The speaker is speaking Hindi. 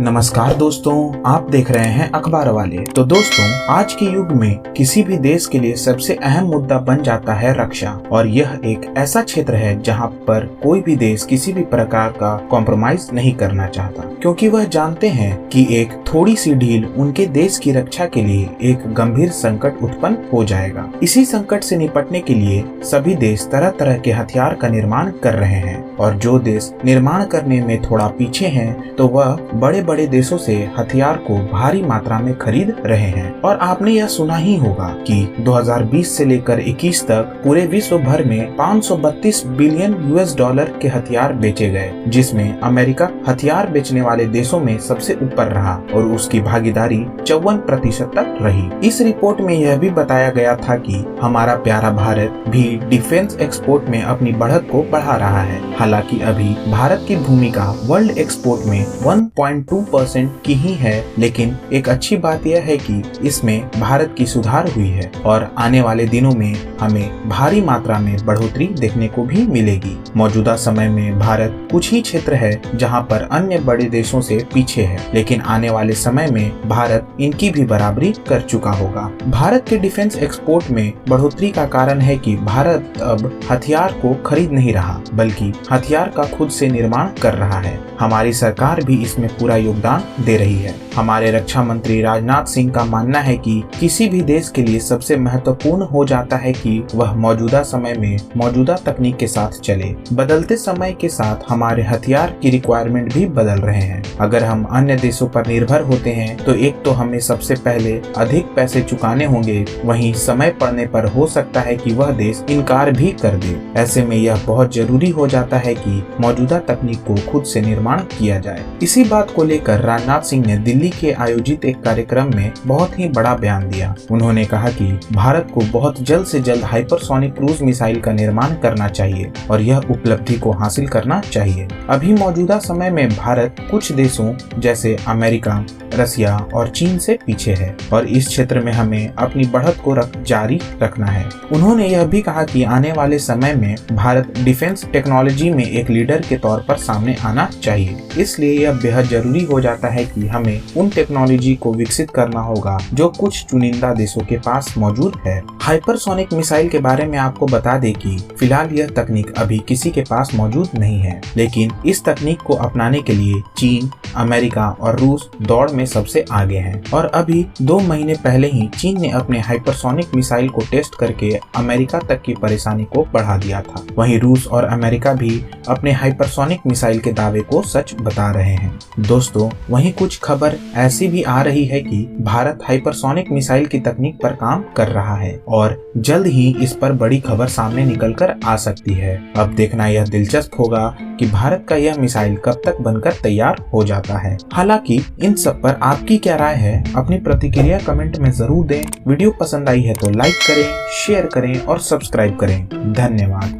नमस्कार दोस्तों, आप देख रहे हैं अखबार वाले। तो दोस्तों, आज के युग में किसी भी देश के लिए सबसे अहम मुद्दा बन जाता है रक्षा। और यह एक ऐसा क्षेत्र है जहां पर कोई भी देश किसी भी प्रकार का कॉम्प्रोमाइज नहीं करना चाहता, क्योंकि वह जानते हैं कि एक थोड़ी सी ढील उनके देश की रक्षा के लिए एक गंभीर संकट उत्पन्न हो जाएगा। इसी संकट से निपटने के लिए सभी देश तरह तरह के हथियार का निर्माण कर रहे हैं, और जो देश निर्माण करने में थोड़ा पीछे हैं तो वह बड़े बड़े देशों से हथियार को भारी मात्रा में खरीद रहे हैं। और आपने यह सुना ही होगा कि 2020 से लेकर 21 तक पूरे विश्व भर में 532 बिलियन यूएस डॉलर के हथियार बेचे गए, जिसमें अमेरिका हथियार बेचने वाले देशों में सबसे ऊपर रहा और उसकी भागीदारी 54% तक रही। इस रिपोर्ट में यह भी बताया गया था कि हमारा प्यारा भारत भी डिफेंस एक्सपोर्ट में अपनी बढ़त को बढ़ा रहा है। हालांकि अभी भारत की भूमिका वर्ल्ड एक्सपोर्ट में 1.2% की ही है, लेकिन एक अच्छी बात यह है कि इसमें भारत की सुधार हुई है और आने वाले दिनों में हमें भारी मात्रा में बढ़ोतरी देखने को भी मिलेगी। मौजूदा समय में भारत कुछ ही क्षेत्र है जहां पर अन्य बड़े देशों से पीछे है, लेकिन आने वाले समय में भारत इनकी भी बराबरी कर चुका होगा। भारत के डिफेंस एक्सपोर्ट में बढ़ोतरी का कारण है कि भारत अब हथियार को खरीद नहीं रहा, बल्कि हथियार का खुद से निर्माण कर रहा है। हमारी सरकार भी इसमें पूरा योगदान दे रही है। हमारे रक्षा मंत्री राजनाथ सिंह का मानना है कि किसी भी देश के लिए सबसे महत्वपूर्ण हो जाता है कि वह मौजूदा समय में मौजूदा तकनीक के साथ चले। बदलते समय के साथ हमारे हथियार की रिक्वायरमेंट भी बदल रहे हैं। अगर हम अन्य देशों पर निर्भर होते हैं तो एक तो हमें सबसे पहले अधिक पैसे चुकाने होंगे, वहीं समय पड़ने पर हो सकता है कि वह देश इनकार भी कर दे। ऐसे में यह बहुत जरूरी हो जाता है कि मौजूदा तकनीक को खुद से निर्माण किया जाए। इसी बात को लेकर राजनाथ सिंह ने दिल्ली के आयोजित एक कार्यक्रम में बहुत ही बड़ा बयान दिया। उन्होंने कहा कि भारत को बहुत जल्द से जल्द हाइपरसोनिक क्रूज मिसाइल का निर्माण करना चाहिए और यह उपलब्धि को हासिल करना चाहिए। अभी मौजूदा समय में भारत कुछ देशों जैसे अमेरिका, रसिया और चीन से पीछे है और इस क्षेत्र में हमें अपनी बढ़त को जारी रखना है। उन्होंने यह भी कहा कि आने वाले समय में भारत डिफेंस टेक्नोलॉजी में एक लीडर के तौर पर सामने आना चाहिए। इसलिए यह बेहद जरूरी हो जाता है कि हमें उन टेक्नोलॉजी को विकसित करना होगा जो कुछ चुनिंदा देशों के पास मौजूद है। हाइपरसोनिक मिसाइल के बारे में आपको बता दें कि फिलहाल यह तकनीक अभी किसी के पास मौजूद नहीं है, लेकिन इस तकनीक को अपनाने के लिए चीन, अमेरिका और रूस दौड़ में सबसे आगे हैं। और अभी 2 महीने पहले ही चीन ने अपने हाइपरसोनिक मिसाइल को टेस्ट करके अमेरिका तक की परेशानी को बढ़ा दिया था। वहीं रूस और अमेरिका भी अपने हाइपरसोनिक मिसाइल के दावे को सच बता रहे हैं। दोस्तों, वहीं कुछ खबर ऐसी भी आ रही है कि भारत हाइपरसोनिक मिसाइल की तकनीक पर काम कर रहा है और जल्द ही इस पर बड़ी खबर सामने निकलकर आ सकती है। अब देखना यह दिलचस्प होगा कि भारत का यह मिसाइल कब तक बनकर तैयार हो जाता है। हालांकि इन सब पर आपकी क्या राय है, अपनी प्रतिक्रिया कमेंट में जरूर दें। वीडियो पसंद आई है तो लाइक करें, शेयर करें और सब्सक्राइब करें। धन्यवाद।